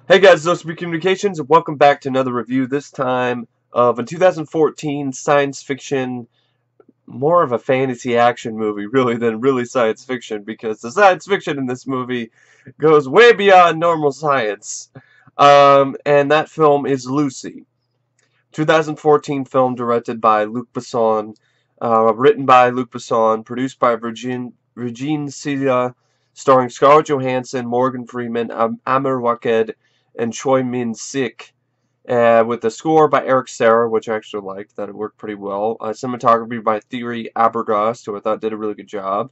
Hey guys, it's Speak Communications, and welcome back to another review, this time of a 2014 science fiction, more of a fantasy action movie, really, than really science fiction, because the science fiction in this movie goes way beyond normal science. And that film is Lucy. 2014 film directed by Luc Besson, written by Luc Besson, produced by Regine Silla, starring Scarlett Johansson, Morgan Freeman, Amr Waked, and Choi Min-sik, with the score by Eric Serra, which I actually liked. That it worked pretty well. Cinematography by Thierry Abergast, who I thought did a really good job.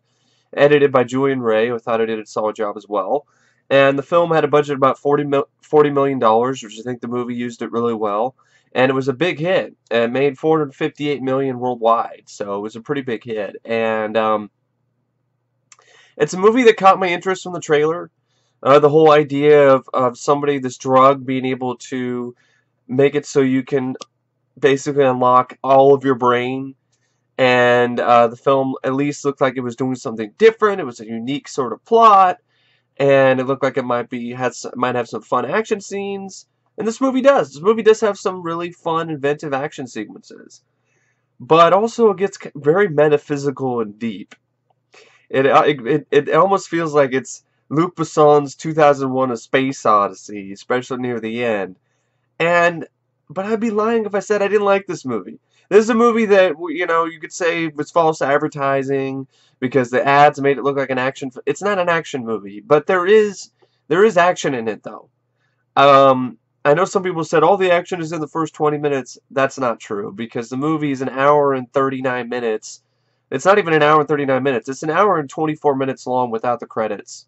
Edited by Julian Ray, who I thought did a solid job as well. And the film had a budget of about $40 million, which I think the movie used it really well. And it was a big hit. It made $458 million worldwide, so it was a pretty big hit. And it's a movie that caught my interest from the trailer. The whole idea of somebody, this drug, being able to make it so you can basically unlock all of your brain. And the film at least looked like it was doing something different. It was a unique sort of plot. And it looked like it might have some fun action scenes. And this movie does. This movie does have some really fun, inventive action sequences. But also it gets very metaphysical and deep. It almost feels like it's Luc Besson's 2001: A Space Odyssey, especially near the end. But I'd be lying if I said I didn't like this movie. This is a movie that, you could say was false advertising because the ads made it look like an action. It's not an action movie, but there is action in it though. I know some people said all the action is in the first 20 minutes. That's not true because the movie is an hour and 39 minutes. It's not even an hour and 39 minutes. It's an hour and 24 minutes long without the credits.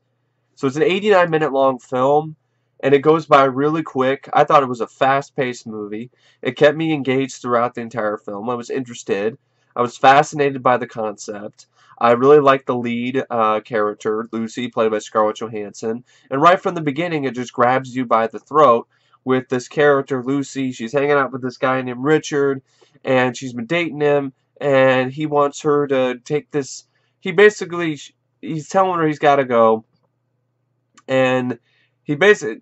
So it's an 89-minute long film, and it goes by really quick. I thought it was a fast-paced movie. It kept me engaged throughout the entire film. I was interested. I was fascinated by the concept. I really liked the lead character, Lucy, played by Scarlett Johansson. And right from the beginning, it just grabs you by the throat with this character, Lucy. She's hanging out with this guy named Richard, and she's been dating him, and he wants her to take this. He's telling her he's got to go. And he basically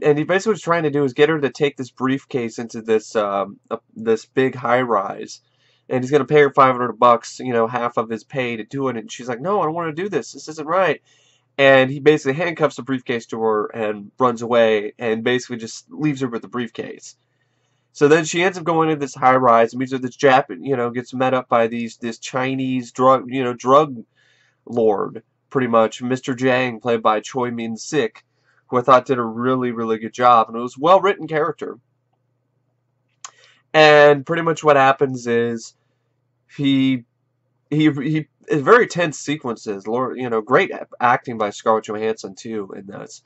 was trying to do is get her to take this briefcase into this big high rise, and he's gonna pay her $500, half of his pay to do it. And she's like, "No, I don't want to do this. This isn't right." And he basically handcuffs the briefcase to her and runs away, and basically just leaves her with the briefcase. So then she ends up going into this high rise, and meets with this gets met up by this Chinese drug lord, pretty much, Mr. Jang, played by Choi Min-sik, who I thought did a really, really good job. And it was a well-written character. And pretty much what happens is he very tense sequences. Great acting by Scarlett Johansson, too, in this.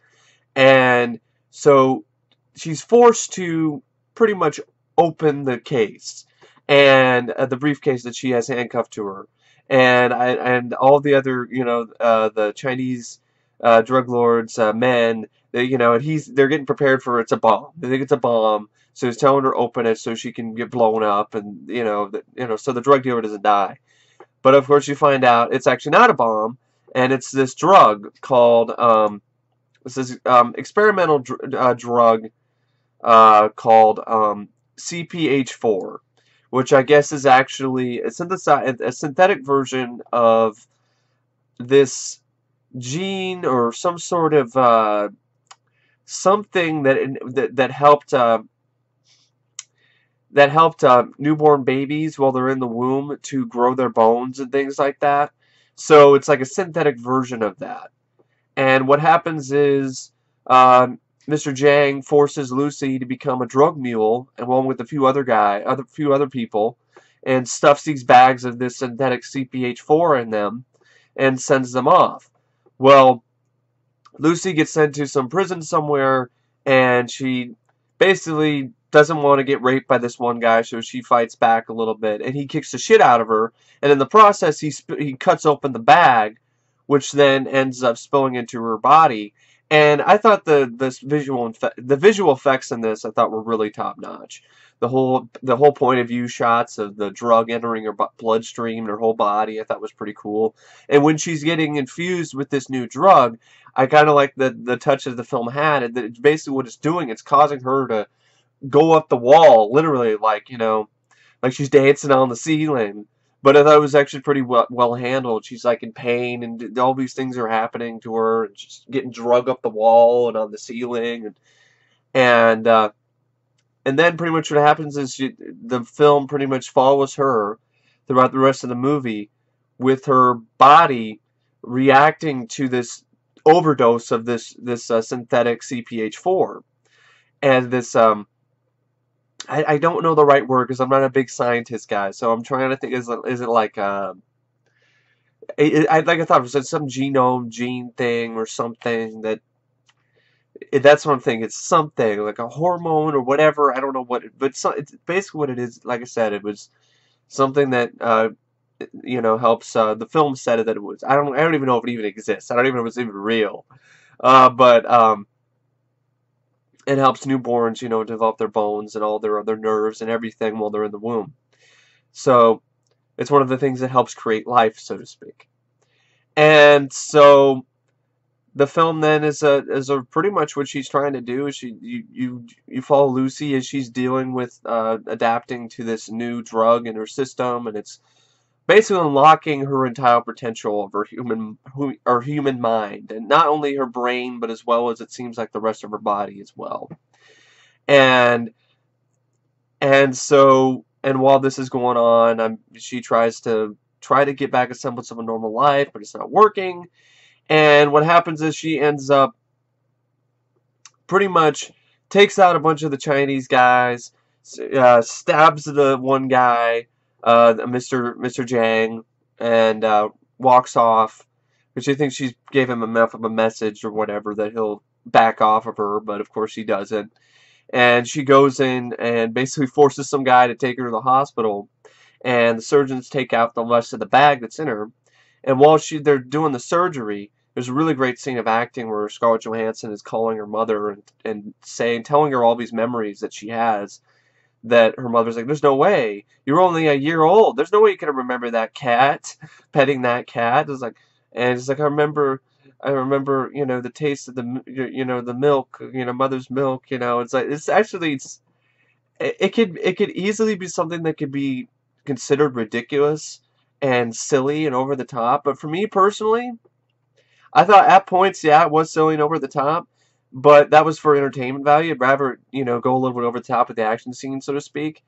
And so she's forced to pretty much open the case. And the briefcase that she has handcuffed to her. And all the other, the Chinese drug lords, men, they're getting prepared for it's a bomb. They think it's a bomb, so he's telling her open it so she can get blown up, and so the drug dealer doesn't die. But of course, you find out it's actually not a bomb, and it's this drug called experimental drug called CPH4, which I guess is actually a synthetic version of this gene or some sort of something that helped newborn babies while they're in the womb to grow their bones and things like that. So it's like a synthetic version of that. And what happens is Mr. Jang forces Lucy to become a drug mule, along with a few other people, and stuffs these bags of this synthetic CPH4 in them, and sends them off. Well, Lucy gets sent to some prison somewhere, and she basically doesn't want to get raped by this one guy, so she fights back a little bit, and he kicks the shit out of her, and in the process, he cuts open the bag, which then ends up spilling into her body, And I thought the visual effects in this I thought were really top notch. The whole point of view shots of the drug entering her bloodstream and her whole body I thought was pretty cool. And when she's getting infused with this new drug, I kind of like the touch that the film had, and that it's basically what it's doing. It's causing her to go up the wall, literally, like she's dancing on the ceiling. But I thought it was actually pretty well handled. She's like in pain, and all these things are happening to her, and she's getting drug up the wall and on the ceiling, and uh, and then pretty much what happens is the film pretty much follows her throughout the rest of the movie, with her body reacting to this overdose of this synthetic CPH4, and this I don't know the right word because I'm not a big scientist guy, so I'm trying to think. Is it like like I thought it was some gene thing or something that's one thing. It's something like a hormone or whatever. I don't know what, but it's basically what it is. Like I said, it was something that helps. The film said that it was. I don't even know if it even exists. I don't even know if it's even real. But it helps newborns, develop their bones and all their other nerves and everything while they're in the womb. So it's one of the things that helps create life, so to speak. And so the film then is a pretty much what she's trying to do. Is you follow Lucy as she's dealing with adapting to this new drug in her system, and it's basically unlocking her entire potential of her human mind, and not only her brain, but as well as it seems like the rest of her body as well. And and while this is going on, she try to get back a semblance of a normal life, but it's not working. And what happens is she ends up pretty much takes out a bunch of the Chinese guys, stabs the one guy, Mr. Jang, and walks off, because she thinks she gave him enough of a message or whatever that he'll back off of her, but of course he doesn't. And she goes in and basically forces some guy to take her to the hospital, and the surgeons take out the rest of the bag that's in her. And while they're doing the surgery, there's a really great scene of acting where Scarlett Johansson is calling her mother and telling her all these memories that she has. That her mother's like, "There's no way. You're only a year old. There's no way you can remember that cat, petting that cat." It's like, and it's like, I remember, the taste of the milk, mother's milk. It's like it could easily be something that could be considered ridiculous and silly and over the top. But for me personally, I thought at points, yeah, it was silly and over the top, but that was for entertainment value. I'd rather, go a little bit over the top with the action scene, so to speak.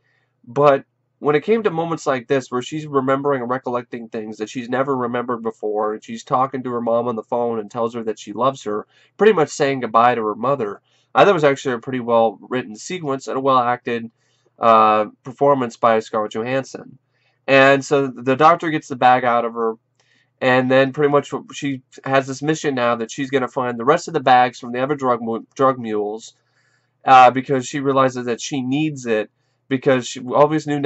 But when it came to moments like this, where she's remembering and recollecting things that she's never remembered before, and she's talking to her mom on the phone and tells her that she loves her, pretty much saying goodbye to her mother, I thought it was actually a pretty well written sequence and a well acted performance by Scarlett Johansson. And so the doctor gets the bag out of her, and then pretty much she has this mission now that she's going to find the rest of the bags from the other drug mules, because she realizes that she needs it, because all this new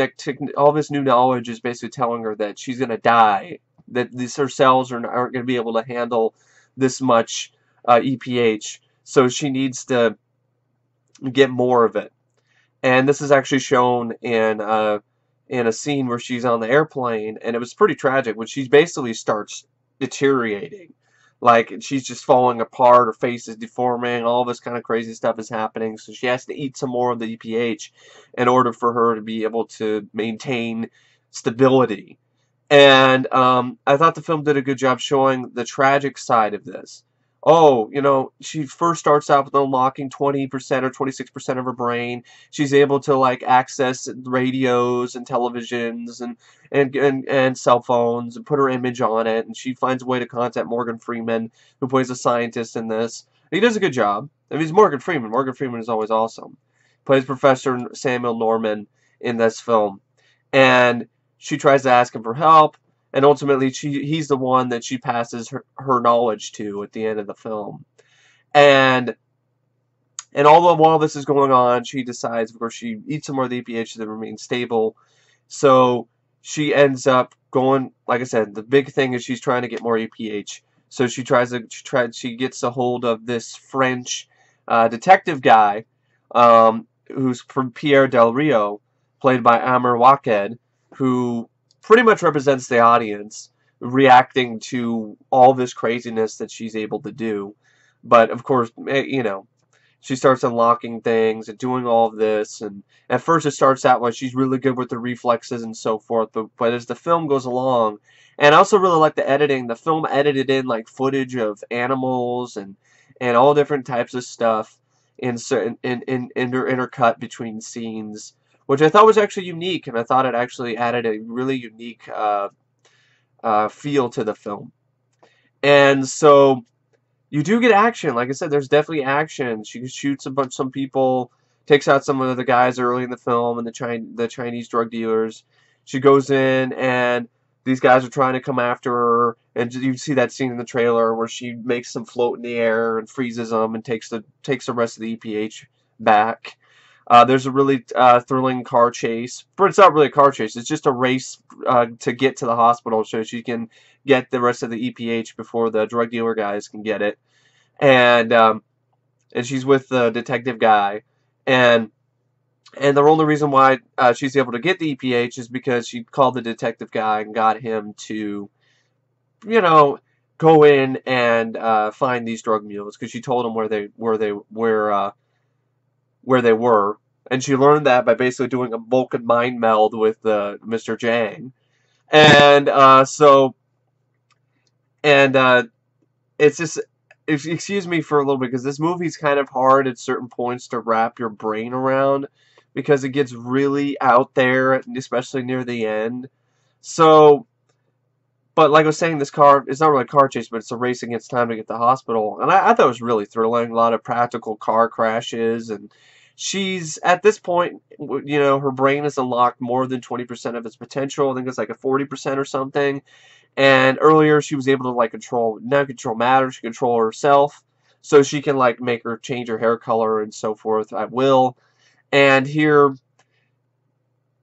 knowledge is basically telling her that she's going to die, that her cells aren't going to be able to handle this much EPH, so she needs to get more of it. And this is actually shown in a scene where she's on the airplane, and it was pretty tragic when she basically starts deteriorating. Like, she's just falling apart, her face is deforming, all this kind of crazy stuff is happening, so she has to eat some more of the EPH in order for her to be able to maintain stability. And I thought the film did a good job showing the tragic side of this. Oh, she first starts out with unlocking 20% or 26% of her brain. She's able to like access radios and televisions and cell phones and put her image on it. And she finds a way to contact Morgan Freeman, who plays a scientist in this. And he does a good job. I mean, he's Morgan Freeman. Morgan Freeman is always awesome. Plays Professor Samuel Norman in this film. And she tries to ask him for help. And ultimately, he's the one that she passes her knowledge to at the end of the film. And all the while this is going on, she decides, of course, she eats some more of the EPH to remain stable. So she ends up going, like I said, the big thing is she's trying to get more EPH So she gets a hold of this French detective guy, who's from Pierre Del Rio, played by Amr Waked, who pretty much represents the audience, reacting to all this craziness that she's able to do. But of course, she starts unlocking things and doing all of this, and at first it starts out like she's really good with the reflexes and so forth, but as the film goes along, and I also really like the editing. The film edited in like footage of animals and all different types of stuff in certain intercut between scenes, which I thought was actually unique, and I thought it actually added a really unique feel to the film. And so you do get action. Like I said, there's definitely action. She shoots some people, takes out some of the guys early in the film, and the Chinese drug dealers. She goes in, and these guys are trying to come after her, and you see that scene in the trailer where she makes them float in the air and freezes them and takes the rest of the EPH back. There's a really thrilling car chase, but it's not really a car chase. It's just a race to get to the hospital so she can get the rest of the EPH before the drug dealer guys can get it. And she's with the detective guy, and the only reason why she's able to get the EPH is because she called the detective guy and got him to, go in and find these drug mules, because she told him where they were, and she learned that by basically doing a Vulcan mind meld with Mr. Jang, and it's just, excuse me for a little bit, because this movie's kind of hard at certain points to wrap your brain around, because it gets really out there, especially near the end. So, but like I was saying, this car, it's not really a car chase, but it's a race against time to get to the hospital. And I thought it was really thrilling. A lot of practical car crashes. And she's, at this point, her brain has unlocked more than 20% of its potential. I think it's like a 40% or something. And earlier she was able to like not control matter, she control herself. So she can like make her change her hair color and so forth at will. And here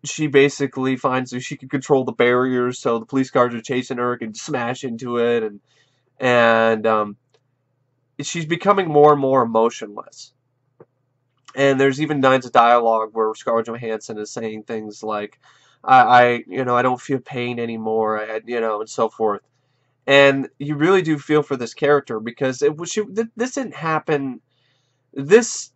she basically finds that she can control the barriers, so the police cars are chasing her, can smash into it, and she's becoming more and more emotionless. And there's even lines of dialogue where Scarlett Johansson is saying things like, I don't feel pain anymore, and so forth. And you really do feel for this character, because this didn't happen. This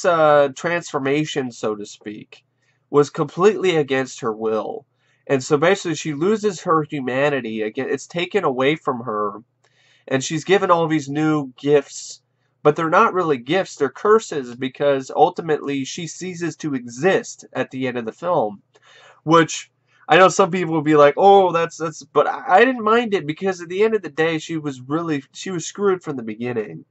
transformation, so to speak, was completely against her will. And so basically she loses her humanity. Again, it's taken away from her, and she's given all these new gifts, but they're not really gifts, they're curses, because ultimately she ceases to exist at the end of the film. Which, I know some people will be like, oh, that's, but I didn't mind it, because at the end of the day, she was screwed from the beginning.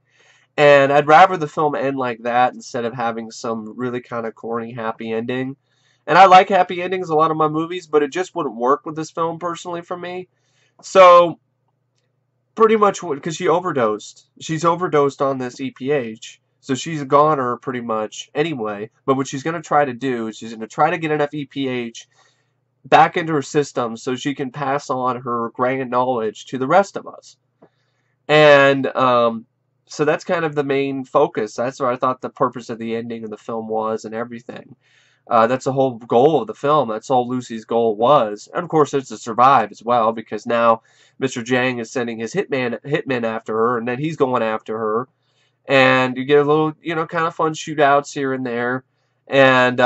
And I'd rather the film end like that instead of having some really kind of corny happy ending. And I like happy endings in a lot of my movies, but it just wouldn't work with this film personally for me. So, pretty much, because she overdosed. She's overdosed on this EPH. So she's a goner pretty much anyway. But what she's going to try to do is she's going to try to get enough EPH back into her system so she can pass on her grand knowledge to the rest of us. And so that's kind of the main focus. That's what I thought the purpose of the ending of the film was, and everything. That's the whole goal of the film. That's all Lucy's goal was. And of course it's to survive as well, because now Mr. Jang is sending his hitmen after her, and then he's going after her. And you get a little, kind of fun shootouts here and there. And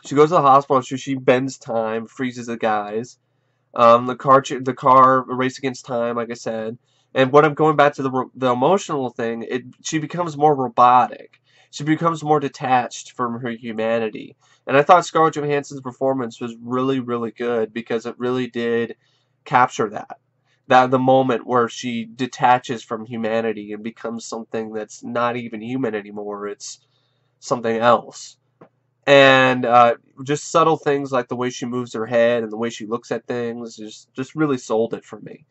she goes to the hospital, so she bends time, freezes the guys. The car race against time, like I said. And what I'm going back to the emotional thing, she becomes more robotic. She becomes more detached from her humanity. And I thought Scarlett Johansson's performance was really, really good, because it really did capture that. The moment where she detaches from humanity and becomes something that's not even human anymore. It's something else. And just subtle things like the way she moves her head and the way she looks at things just really sold it for me.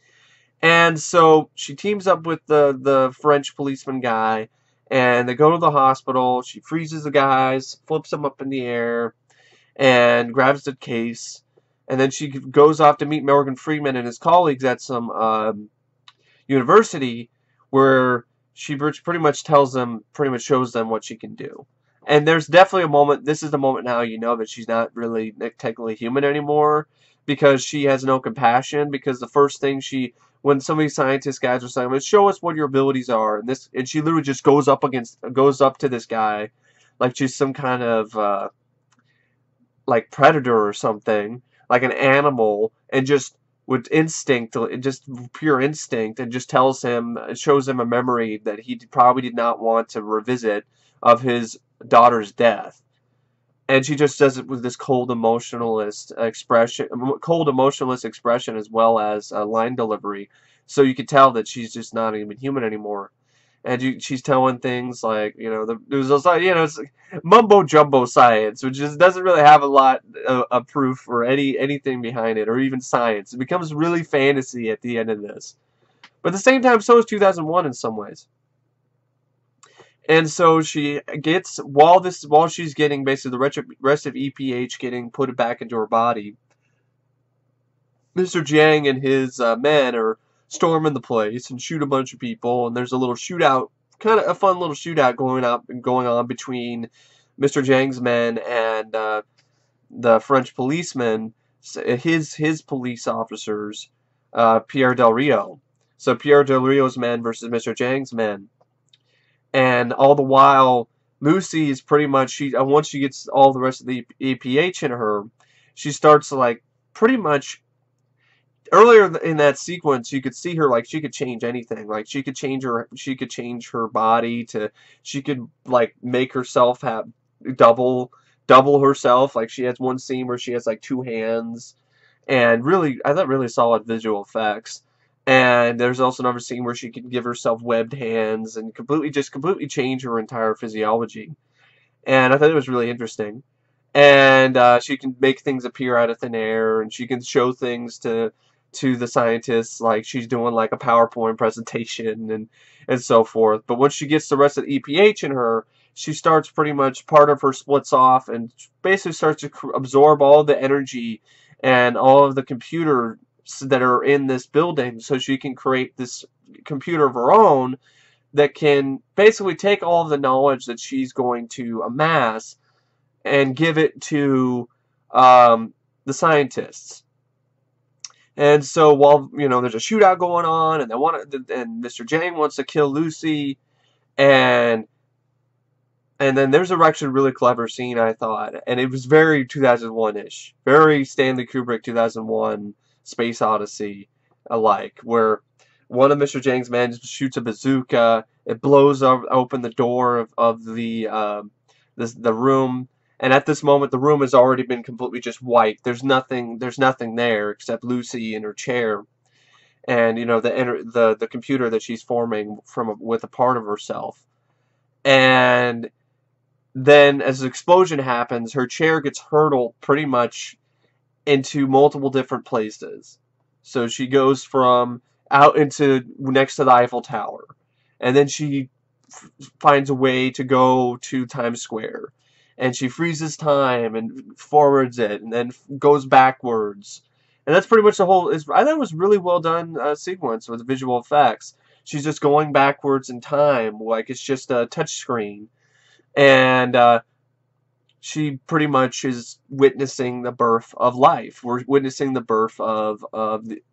And so she teams up with the French policeman guy, and they go to the hospital. She freezes the guys, flips them up in the air, and grabs the case. And then she goes off to meet Morgan Freeman and his colleagues at some university, where she pretty much shows them what she can do. And there's definitely a moment, this is the moment now you know that she's not really technically human anymore, because she has no compassion, because the first thing when some of these scientist guys are saying, show us what your abilities are, and she literally just goes up to this guy, like she's some kind of, like predator or something, like an animal, and just with instinct, just pure instinct, and just shows him a memory that he probably did not want to revisit of his daughter's death. And she just does it with this cold emotionalist expression, as well as line delivery. So you could tell that she's just not even human anymore. And she's telling things like, there's those, it's like mumbo jumbo science, which just doesn't really have a lot of proof or anything behind it, or even science. It becomes really fantasy at the end of this. But at the same time, so is 2001 in some ways. And so she gets, while she's getting basically the rest of EPH getting put back into her body, Mr. Jiang and his men are storming the place and shoot a bunch of people, and there's a little shootout, kind of a fun little shootout going on between Mr. Jiang's men and the French policemen, his police officers, Pierre Del Rio. So Pierre Del Rio's men versus Mr. Jiang's men. And all the while, Lucy is pretty much, once she gets all the rest of the EPH in her, she starts to, like, pretty much, earlier in that sequence, you could see her, like, she could change anything. Like, she could change her body she could, like, make herself have double herself. Like, she has one scene where she has, like, two hands, and I thought really solid visual effects. And there's also another scene where she can give herself webbed hands and completely change her entire physiology. And I thought it was really interesting. And she can make things appear out of thin air, and she can show things to the scientists, like she's doing like a PowerPoint presentation and so forth. But once she gets the rest of the EPH in her, she starts pretty much, part of her splits off and basically starts to absorb all the energy and all of the computers that are in this building, so she can create this computer of her own that can basically take all of the knowledge that she's going to amass and give it to the scientists. And so while there's a shootout going on, and and Mr. Jiang wants to kill Lucy, and then there's actually a really clever scene, I thought, and it was very 2001-ish, very Stanley Kubrick 2001 Space Odyssey alike, where one of Mr. Jiang's men just shoots a bazooka. It blows open the door of the room, and at this moment the room has already been completely just white. There's nothing there except Lucy in her chair, and the computer that she's forming with a part of herself. And then as the explosion happens, her chair gets hurtled pretty much into multiple different places. So she goes from out into next to the Eiffel Tower, and then she finds a way to go to Times Square, and she freezes time and forwards it, and then goes backwards. And that's pretty much the whole. I thought it was really well done sequence with visual effects. She's just going backwards in time, like it's just a touch screen, and she pretty much is witnessing the birth of life. We're witnessing the birth of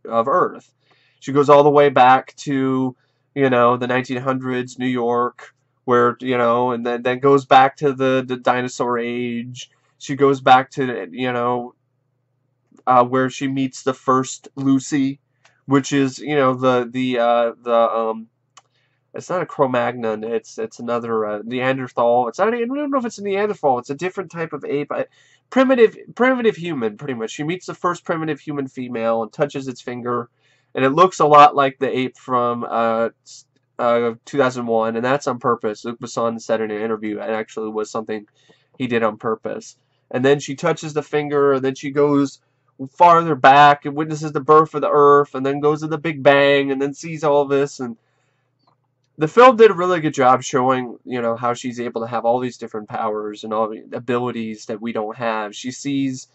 Earth. She goes all the way back to the 1900s New York, where and then goes back to the dinosaur age. She goes back to where she meets the first Lucy, which is it's not a Cro-Magnon. It's another Neanderthal. It's not. I don't know if it's a Neanderthal. It's a different type of ape. Primitive human, pretty much. She meets the first primitive human female and touches its finger, and it looks a lot like the ape from 2001, and that's on purpose. Luc Besson said in an interview it actually was something he did on purpose. And then she touches the finger, and then she goes farther back and witnesses the birth of the Earth, and then goes to the Big Bang, and then sees all this. And the film did a really good job showing, how she's able to have all these different powers and all the abilities that we don't have. She sees,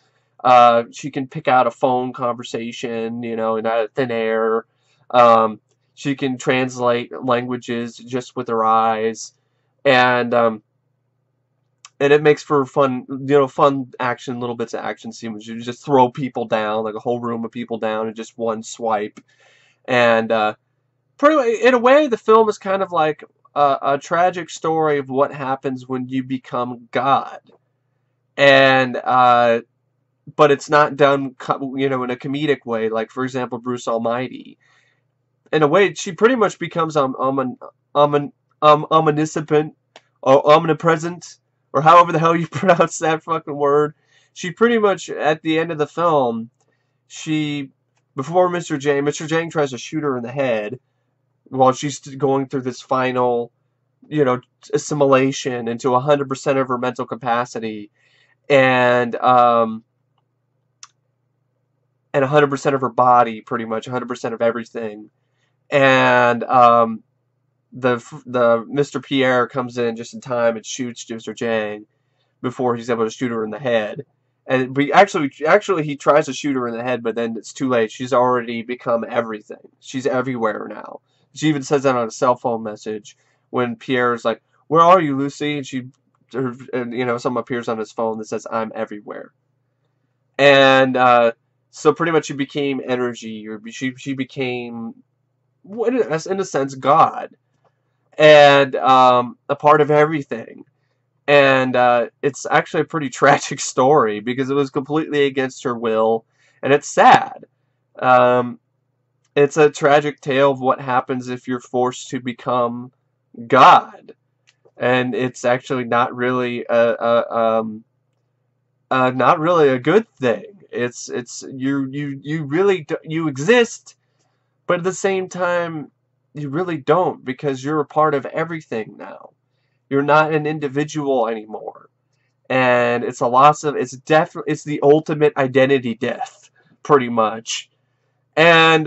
she can pick out a phone conversation, out of thin air. She can translate languages just with her eyes, and it makes for fun, fun action, little bits of action scenes. You just throw people down, like a whole room of people down in just one swipe. And pretty, in a way, the film is kind of like a tragic story of what happens when you become God. And but it's not done, in a comedic way. Like, for example, Bruce Almighty. In a way, she pretty much becomes omniscient or omnipresent, or however the hell you pronounce that fucking word. She pretty much, at the end of the film, before Mr. Jang tries to shoot her in the head while she's going through this final, assimilation into 100% of her mental capacity, and 100% of her body, pretty much 100% of everything. And the Mr. Pierre comes in just in time and shoots Mr. Jang before he's able to shoot her in the head. And actually he tries to shoot her in the head, but then it's too late. She's already become everything. She's everywhere now. She even says that on a cell phone message when Pierre's like, "Where are you, Lucy?" And something appears on his phone that says, "I'm everywhere." And so pretty much she became energy, or she became, in a sense, God, and a part of everything. And it's actually a pretty tragic story because it was completely against her will, and it's sad. Um, it's a tragic tale of what happens if you're forced to become God, and it's actually not really not really a good thing. It's you really you exist, but at the same time you really don't, because you're a part of everything now. You're not an individual anymore, and it's a loss of it's the ultimate identity death, pretty much. And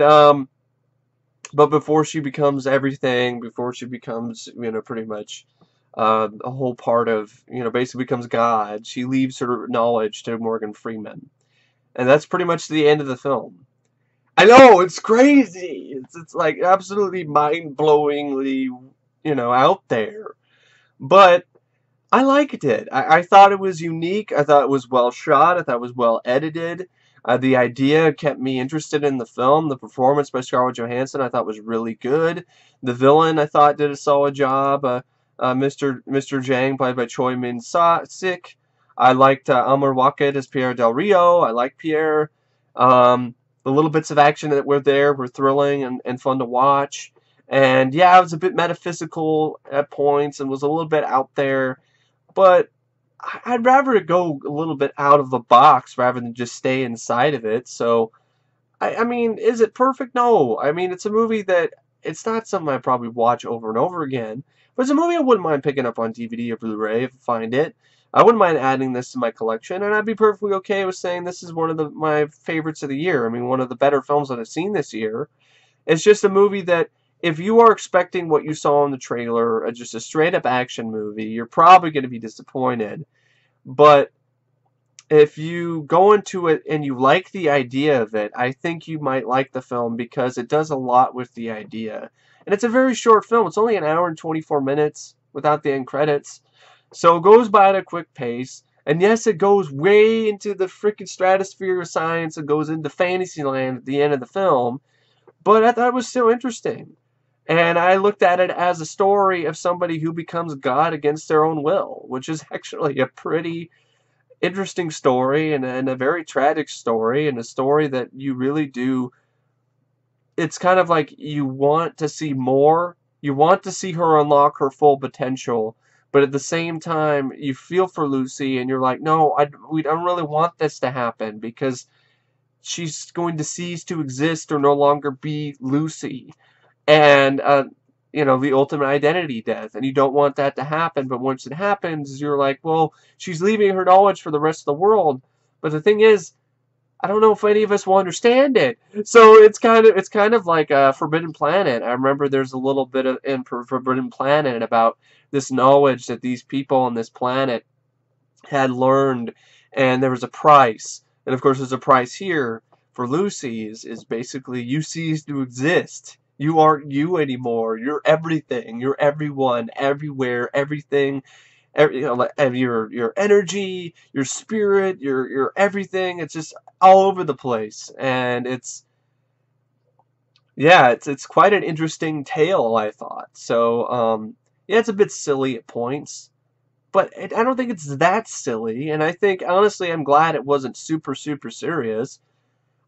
but before she becomes everything, before she becomes, pretty much a whole part of, basically becomes God, she leaves her knowledge to Morgan Freeman. And that's pretty much the end of the film. I know, it's crazy. It's like absolutely mind-blowingly, out there. But I liked it. I thought it was unique. I thought it was well shot. I thought it was well edited. The idea kept me interested in the film. The performance by Scarlett Johansson I thought was really good. The villain I thought did a solid job. Mr. Jang, played by Choi Min-sik. I liked Amr Waked as Pierre Del Rio. I like Pierre. The little bits of action that were there were thrilling and fun to watch. And yeah, it was a bit metaphysical at points and was a little bit out there. But I'd rather it go a little bit out of the box rather than just stay inside of it. So, I mean, is it perfect? No. I mean, it's a movie that, it's not something I'd probably watch over and over again. But it's a movie I wouldn't mind picking up on DVD or Blu-ray if I find it. I wouldn't mind adding this to my collection, and I'd be perfectly okay with saying this is one of my favorites of the year. I mean, one of the better films that I've seen this year. It's just a movie that, if you are expecting what you saw in the trailer, just a straight-up action movie, you're probably going to be disappointed. But if you go into it and you like the idea of it, I think you might like the film because it does a lot with the idea. And it's a very short film. It's only an hour and 24 minutes without the end credits. So it goes by at a quick pace. And yes, it goes way into the freaking stratosphere of science. It goes into Fantasyland at the end of the film. But I thought it was still interesting. And I looked at it as a story of somebody who becomes God against their own will, which is actually a pretty interesting story, and a very tragic story, and a story that you really do. It's kind of like you want to see more. You want to see her unlock her full potential, but at the same time, you feel for Lucy, and you're like, no, we don't really want this to happen because she's going to cease to exist or no longer be Lucy. And the ultimate identity death, and you don't want that to happen. But once it happens, you're like, well, she's leaving her knowledge for the rest of the world. But the thing is, I don't know if any of us will understand it. So it's kind of like Forbidden Planet. I remember there's a little bit of in Forbidden Planet about this knowledge that these people on this planet had learned, and there was a price. And of course, there's a price here for Lucy. Is basically you cease to exist You aren't you anymore. You're everything. You're everyone, everywhere, everything. You know, like, and your energy, your spirit, your everything. It's just all over the place, and it's quite an interesting tale, I thought. So yeah, it's a bit silly at points, but I don't think it's that silly. And I think honestly, I'm glad it wasn't super super serious.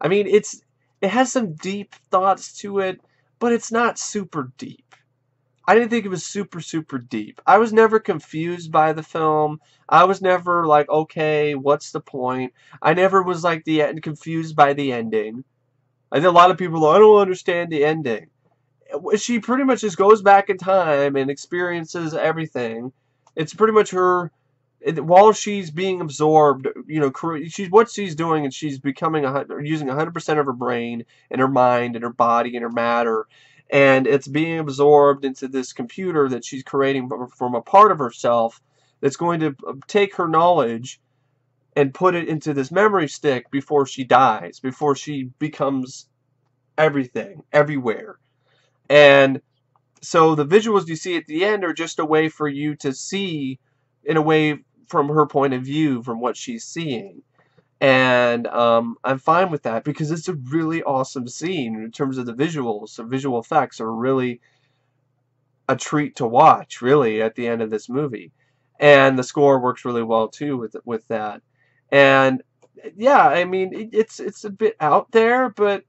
I mean, it has some deep thoughts to it, but it's not super deep. I didn't think it was super, super deep. I was never confused by the film. I was never like, okay, what's the point? I never was like confused by the ending. I think a lot of people are, I don't understand the ending. She pretty much just goes back in time and experiences everything. It's pretty much her while she's being absorbed, she's what she's doing, and she's becoming using 100% of her brain and her mind and her body and her matter, and it's being absorbed into this computer that she's creating from a part of herself that's going to take her knowledge and put it into this memory stick before she dies, before she becomes everything, everywhere. And so the visuals you see at the end are just a way for you to see, in a way, from her point of view, from what she's seeing. And I'm fine with that because it's a really awesome scene in terms of the visuals. The visual effects are really a treat to watch, really, at the end of this movie. And the score works really well too with that. And yeah, I mean, it's a bit out there, but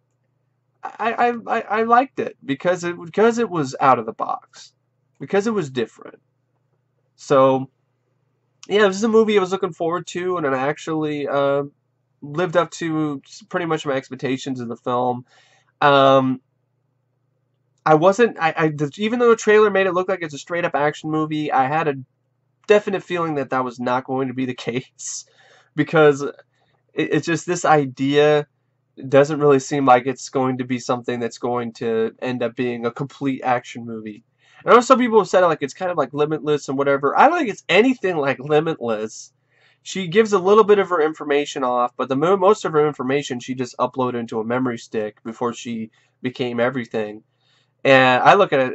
I liked it because it was out of the box, because it was different. So yeah, this is a movie I was looking forward to, and it actually lived up to pretty much my expectations of the film. Um, I wasn't even though the trailer made it look like it's a straight up action movie, I had a definite feeling that that was not going to be the case because it's just this idea doesn't really seem like it's going to be something that's going to end up being a complete action movie. I know some people have said like it's kind of like Limitless and whatever. I don't think it's anything like Limitless. She gives a little bit of her information off, but the most of her information she just uploaded into a memory stick before she became everything. And I look at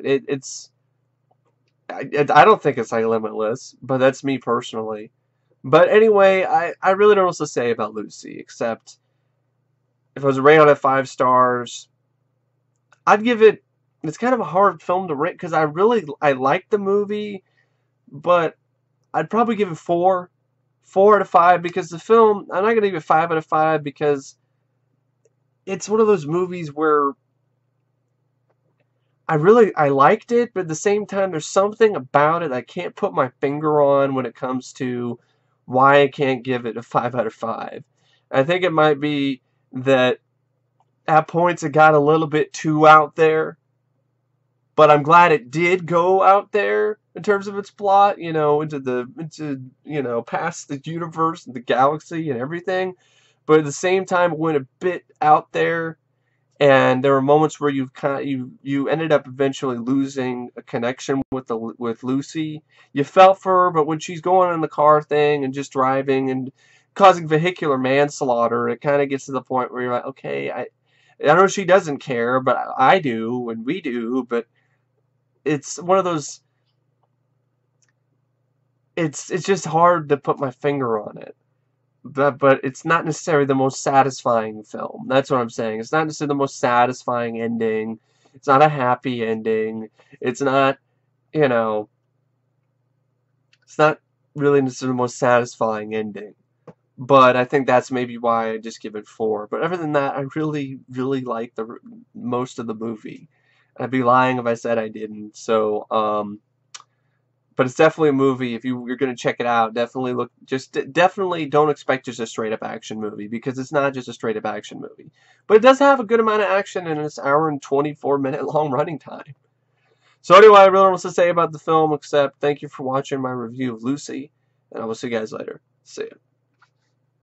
I don't think it's like Limitless, but that's me personally. But anyway, I really don't know what to say about Lucy, except if I was to rate out of 5 stars, I'd give it. It's kind of a hard film to rate because I like the movie, but I'd probably give it 4 out of 5 because the film. I'm not gonna give it 5 out of 5 because it's one of those movies where I liked it, but at the same time, there's something about it I can't put my finger on when it comes to why I can't give it a 5 out of 5. I think it might be that at points it got a little bit too out there, but I'm glad it did go out there in terms of its plot, into past the universe and the galaxy and everything. But at the same time, it went a bit out there, and there were moments where you ended up eventually losing a connection with Lucy. You felt for her, but when she's going in the car thing and just driving and causing vehicular manslaughter, it kind of gets to the point where you're like, okay, I know she doesn't care, but I do, and we do, but it's one of those. It's just hard to put my finger on it. But it's not necessarily the most satisfying film. That's what I'm saying. It's not necessarily the most satisfying ending. It's not a happy ending. It's not, you know, it's not really necessarily the most satisfying ending. But I think that's maybe why I just give it 4. But other than that, I really, really like the most of the movie. I'd be lying if I said I didn't. So, but it's definitely a movie. If you're going to check it out, definitely don't expect just a straight up action movie because it's not just a straight up action movie. But it does have a good amount of action in its hour and 24-minute long running time. So anyway, I really don't know what to say about the film except thank you for watching my review of Lucy, and I will see you guys later. See ya.